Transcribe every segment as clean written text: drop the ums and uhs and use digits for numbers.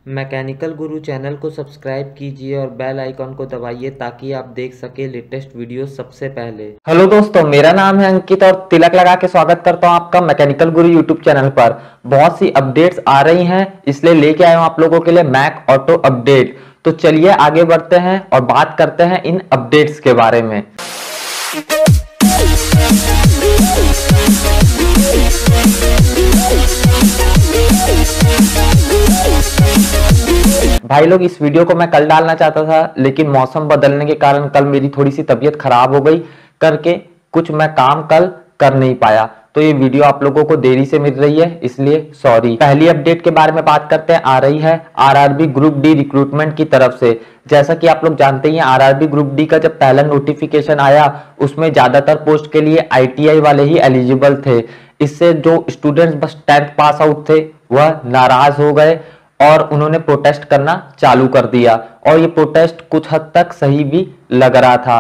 Mechanical गुरु channel को subscribe कीजिए और बेल आइकॉन को दबाइए ताकि आप देख सके लेटेस्ट वीडियो सबसे पहले। हेलो दोस्तों, मेरा नाम है अंकित और तिलक लगा के स्वागत करता हूं आपका मैकेनिकल गुरु यूट्यूब चैनल पर। बहुत सी अपडेट्स आ रही हैं, इसलिए लेके आया हूं आप लोगों के लिए मैक ऑटो अपडेट। तो चलिए आगे बढ़ते हैं और बात करते हैं इन अपडेट्स के बारे में। भाई लोग, इस वीडियो को मैं कल डालना चाहता था, लेकिन मौसम बदलने के कारण कल मेरी थोड़ी सी तबीयत खराब हो गई करके कुछ मैं काम कल कर नहीं पाया, तो ये वीडियो आप लोगों को देरी से मिल रही है, इसलिए सॉरी। पहली अपडेट के बारे में बात करते हैं, आ रही है आरआरबी ग्रुप डी रिक्रूटमेंट की तरफ से। जैसा कि आप लोग जानते हैं, आरआरबी ग्रुप डी का जब पहला नोटिफिकेशन आया उसमें ज्यादातर पोस्ट के लिए आईटीआई वाले ही एलिजिबल थे। इससे जो स्टूडेंट्स बस 10th पास आउट थे वह नाराज हो गए और उन्होंने प्रोटेस्ट करना चालू कर दिया, और ये प्रोटेस्ट कुछ हद तक सही भी लग रहा था।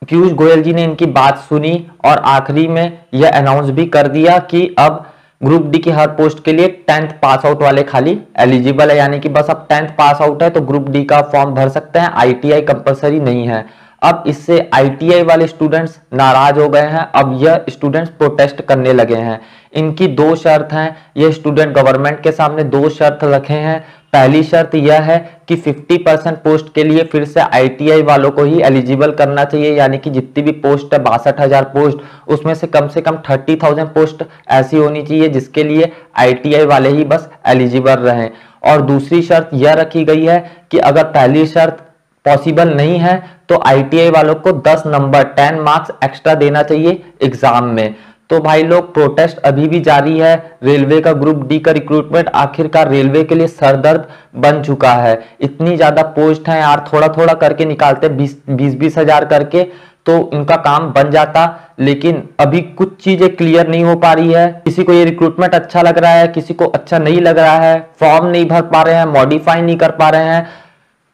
पीयूष गोयल जी ने इनकी बात सुनी और आखिरी में यह अनाउंस भी कर दिया कि अब ग्रुप डी की हर पोस्ट के लिए 10th पास आउट वाले खाली एलिजिबल है, यानी कि बस अब 10th पास आउट है तो ग्रुप डी का फॉर्म भर सकते हैं, आईटीआई कंपलसरी नहीं है। अब इससे आईटीआई वाले स्टूडेंट्स नाराज हो गए हैं, अब यह स्टूडेंट्स प्रोटेस्ट करने लगे हैं। इनकी दो शर्त हैं, ये स्टूडेंट गवर्नमेंट के सामने दो शर्त रखे हैं। पहली शर्त यह है कि 50% पोस्ट के लिए फिर से आईटीआई वालों को ही एलिजिबल करना चाहिए, यानी कि जितनी भी पोस्ट है 62,000 पोस्ट, उसमें से कम 30,000 पोस्ट ऐसी होनी चाहिए जिसके लिए आईटीआई वाले ही बस एलिजिबल रहें। और दूसरी शर्त यह रखी गई है कि अगर पहली शर्त पॉसिबल नहीं है तो आईटीआई वालों को 10 नंबर 10 मार्क्स एक्स्ट्रा देना चाहिए एग्जाम में। तो भाई लोग, प्रोटेस्ट अभी भी जारी है। रेलवे का ग्रुप डी का रिक्रूटमेंट आखिरकार रेलवे के लिए सरदर्द बन चुका है। इतनी ज्यादा पोस्ट है यार, थोड़ा थोड़ा करके निकालते 20-20 हजार करके तो इनका काम बन जाता, लेकिन अभी कुछ चीजें क्लियर नहीं हो पा रही है। किसी को ये रिक्रूटमेंट अच्छा लग रहा है, किसी को अच्छा नहीं लग रहा है, फॉर्म नहीं भर पा रहे हैं, मॉडिफाई नहीं कर पा रहे हैं,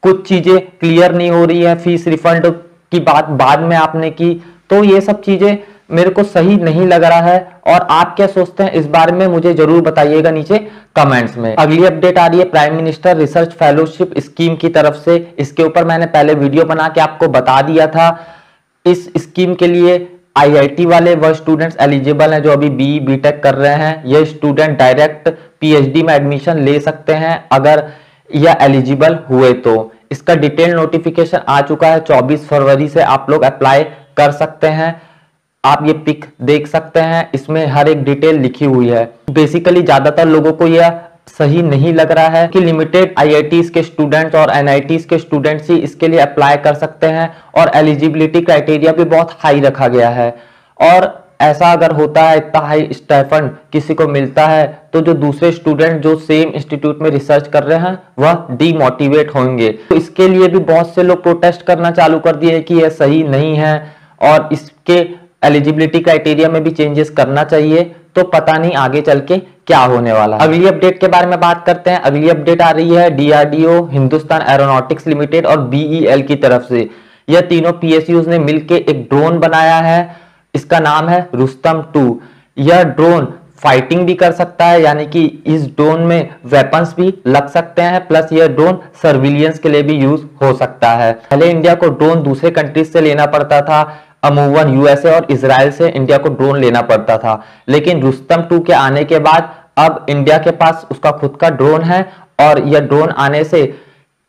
कुछ चीजें क्लियर नहीं हो रही है, फीस रिफंड की बात बाद में आपने की, तो ये सब चीजें मेरे को सही नहीं लग रहा है। और आप क्या सोचते हैं इस बारे में मुझे जरूर बताइएगा नीचे कमेंट्स में। अगली अपडेट आ रही है prime minister research fellowship scheme की तरफ से। इसके ऊपर मैंने पहले वीडियो बना के आपको बता दिया था। इस स्कीम के लिए आईआईटी वाले वह स्टूडेंट्स एलिजिबल हैं जो अभी बीई बीटेक कर रहे हैं। ये स्टूडेंट डायरेक्ट पीएचडी में एडमिशन ले सकते हैं अगर यह एलिजिबल हुए तो। इसका डिटेल नोटिफिकेशन आ चुका है, 24 फरवरी से आप लोग अप्लाई कर सकते हैं। आप ये पिक देख सकते हैं, इसमें हर एक डिटेल लिखी हुई है। बेसिकली ज्यादातर लोगों को यह सही नहीं लग रहा है कि लिमिटेड आईआईटीज के स्टूडेंट्स और एनआईटीज के स्टूडेंट्स ही इसके लिए अप्लाई कर सकते हैं, और एलिजिबिलिटी क्राइटेरिया भी बहुत हाई रखा गया है। और ऐसा अगर होता है, इतना हाई स्टाइपेंड किसी को मिलता है, तो जो दूसरे स्टूडेंट जो सेम इंस्टीट्यूट में रिसर्च कर रहे हैं वह डीमोटिवेट होंगे। तो इसके लिए भी बहुत से लोग प्रोटेस्ट करना चालू कर दिए कि यह सही नहीं है और इसके एलिजिबिलिटी क्राइटेरिया में भी चेंजेस करना चाहिए। तो पता नहीं आगे चल के क्या होने वाला है। अगली अपडेट के बारे में बात करते हैं। अगली अपडेट आ रही है डीआरडीओ, हिंदुस्तान एरोनॉटिक्स लिमिटेड और बीईएल की तरफ से। यह तीनों पीएसयूज ने मिलकर एक ड्रोन बनाया है, इसका नाम है रुस्तम 2। यह ड्रोन फाइटिंग भी कर सकता है, यानी कि इस ड्रोन में वेपन्स भी लग सकते हैं, प्लस यह ड्रोन सर्विलियंस के लिए भी यूज हो सकता है। पहले इंडिया को ड्रोन दूसरे कंट्रीज से लेना पड़ता था, अमूमन यूएसए और इजराइल से इंडिया को ड्रोन लेना पड़ता था, लेकिन रुस्तम 2 के आने के बाद अब इंडिया के पास उसका खुद का ड्रोन है, और यह ड्रोन आने से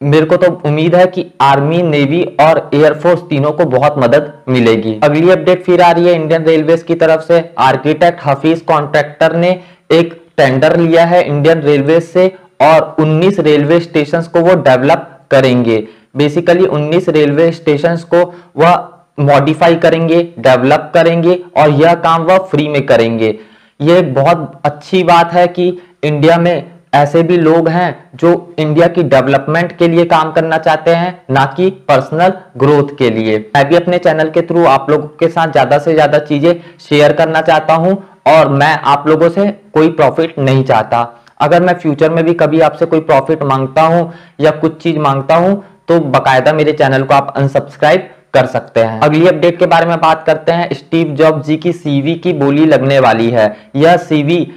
मेरे को तो उम्मीद है कि आर्मी, नेवी और एयरफोर्स तीनों को बहुत मदद मिलेगी। अगली अपडेट फिर आ रही है इंडियन रेलवेज की तरफ से। आर्किटेक्ट हफीज कॉन्ट्रैक्टर ने एक टेंडर लिया है इंडियन रेलवेज से, और 19 रेलवे स्टेशन को वो डेवलप करेंगे। बेसिकली 19 रेलवे स्टेशन को वह मॉडिफाई करेंगे, डेवलप करेंगे, और यह काम वह फ्री में करेंगे। यह बहुत अच्छी बात है कि इंडिया में ऐसे भी लोग हैं जो इंडिया की डेवलपमेंट के लिए काम करना चाहते हैं, ना कि पर्सनल ग्रोथ के लिए। मैं भी अपने चैनल के थ्रू आप लोगों के साथ ज्यादा से ज्यादा चीजें शेयर करना चाहता हूं, और मैं आप लोगों से कोई प्रॉफिट नहीं चाहता। अगर मैं फ्यूचर में भी कभी आपसे कोई प्रॉफिट मांगता हूं या कुछ चीज मांगता हूं तो बाकायदा मेरे चैनल को आप अनसब्सक्राइब कर सकते हैं। अगली अपडेट के बारे में बात करते हैं। स्टीव जॉब्स जी की सीवी की बोली लगने वाली है। यह सीवी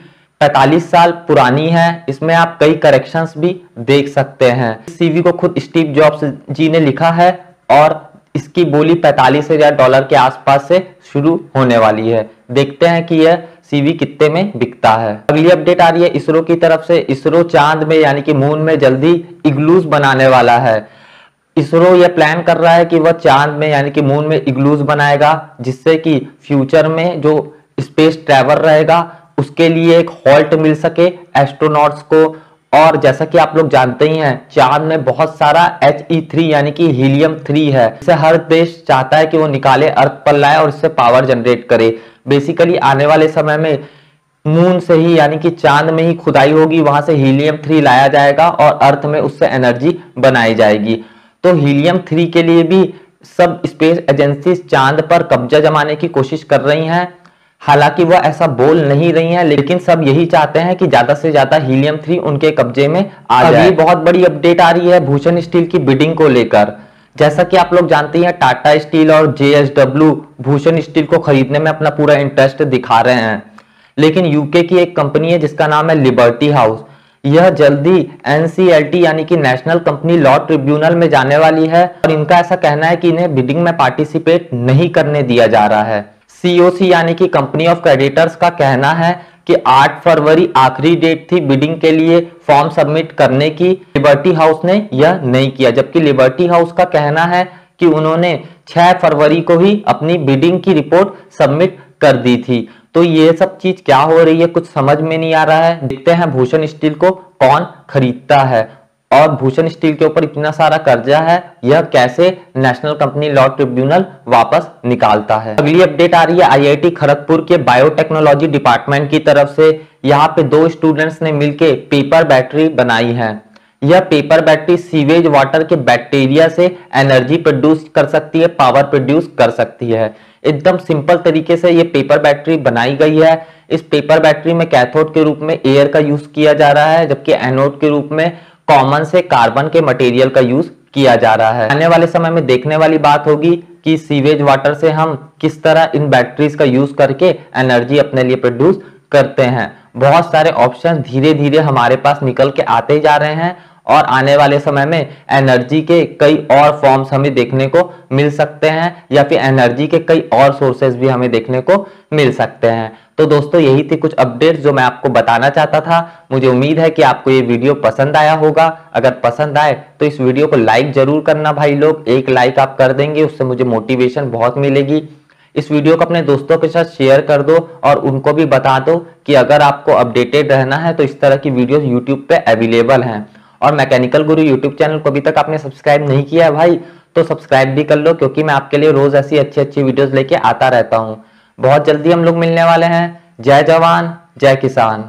45 साल पुरानी है। इसमें आप कई करेक्शंस भी देख सकते हैं। इस सीवी को खुद स्टीव जॉब्स जी ने लिखा है और इसकी बोली $45,000 के आसपास से शुरू होने वाली है। देखते हैं कि यह सीवी कितने में बिकता है। अगली अपडेट आ रही है इसरो की तरफ से। इसरो चांद में यानी कि मून में जल्दी इग्लूस बनाने वाला है। इसरो यह प्लान कर रहा है कि वह चांद में यानी कि मून में इग्लूस बनाएगा, जिससे कि फ्यूचर में जो स्पेस ट्रैवल रहेगा उसके लिए एक हॉल्ट मिल सके एस्ट्रोनॉट्स को। और जैसा कि आप लोग जानते ही हैं, चांद में बहुत सारा He3 यानी कि हीलियम-3 है। इसे हर देश चाहता है कि वो निकाले, अर्थ पर लाए और इससे पावर जनरेट करे। बेसिकली आने वाले समय में मून से ही यानी कि चांद में ही खुदाई होगी, वहां से हीलियम-3 लाया जाएगा और अर्थ में उससे एनर्जी बनाई जाएगी। तो हीलियम-3 के लिए भी सब स्पेस एजेंसी चांद पर कब्जा जमाने की कोशिश कर रही हैं। हालांकि वह ऐसा बोल नहीं रही हैं, लेकिन सब यही चाहते हैं कि ज्यादा से ज्यादा हीलियम-3 उनके कब्जे में आ जाए। अभी बहुत बड़ी अपडेट आ रही है भूषण स्टील की बिडिंग को लेकर। जैसा कि आप लोग जानते हैं, टाटा स्टील और JSW भूषण स्टील को खरीदने में अपना पूरा इंटरेस्ट दिखा रहे हैं। लेकिन यूके की एक कंपनी है जिसका नाम है लिबर्टी हाउस, यह जल्दी NCLT यानी कि नेशनल कंपनी लॉ ट्रिब्यूनल में जाने वाली है और इनका ऐसा कहना है कि इन्हें बिडिंग में पार्टिसिपेट नहीं करने दिया जा रहा है। COC यानी कि कंपनी ऑफ क्रेडिटर्स का कहना है कि 8 फरवरी आखिरी डेट थी बिडिंग के लिए फॉर्म सबमिट करने की। लिबर्टी हाउस ने यह नहीं किया, जबकि लिबर्टी हाउस का कहना है कि उन्होंने 6 फरवरी को ही अपनी बिडिंग की रिपोर्ट सबमिट कर दी थी। तो ये सब चीज क्या हो रही है, कुछ समझ में नहीं आ रहा है। देखते हैं भूषण स्टील को कौन खरीदता है और भूषण स्टील के ऊपर इतना सारा कर्जा है, यह कैसे नेशनल कंपनी लॉ ट्रिब्यूनल वापस निकालता है। अगली अपडेट आ रही है IIT खड़गपुर के बायोटेक्नोलॉजी डिपार्टमेंट की तरफ से। यहाँ पे 2 स्टूडेंट्स ने मिलकर पेपर बैटरी बनाई है। यह पेपर बैटरी सीवेज वाटर के बैक्टीरिया से एनर्जी प्रोड्यूस कर सकती है, पावर प्रोड्यूस कर सकती है। एकदम सिंपल तरीके से ये पेपर बैटरी बनाई गई है। इस पेपर बैटरी में कैथोड के रूप में एयर का यूज किया जा रहा है, जबकि एनोड के रूप में कॉमन से कार्बन के मटेरियल का यूज किया जा रहा है। आने वाले समय में देखने वाली बात होगी कि सीवेज वाटर से हम किस तरह इन बैटरीज का यूज करके एनर्जी अपने लिए प्रोड्यूस करते हैं। बहुत सारे ऑप्शन धीरे धीरे हमारे पास निकल के आते जा रहे हैं और आने वाले समय में एनर्जी के कई और फॉर्म्स हमें देखने को मिल सकते हैं या फिर एनर्जी के कई और सोर्सेज भी हमें देखने को मिल सकते हैं। तो दोस्तों यही थी कुछ अपडेट्स जो मैं आपको बताना चाहता था। मुझे उम्मीद है कि आपको ये वीडियो पसंद आया होगा। अगर पसंद आए तो इस वीडियो को लाइक जरूर करना भाई लोग। एक लाइक आप कर देंगे, उससे मुझे मोटिवेशन बहुत मिलेगी। इस वीडियो को अपने दोस्तों के साथ शेयर कर दो और उनको भी बता दो कि अगर आपको अपडेटेड रहना है तो इस तरह की वीडियोस यूट्यूब पे अवेलेबल हैं। और मैकेनिकल गुरु यूट्यूब चैनल को अभी तक आपने सब्सक्राइब नहीं किया है भाई, तो सब्सक्राइब भी कर लो, क्योंकि मैं आपके लिए रोज ऐसी अच्छी अच्छी वीडियोस लेके आता रहता हूँ। बहुत जल्दी हम लोग मिलने वाले हैं। जय जवान जय किसान।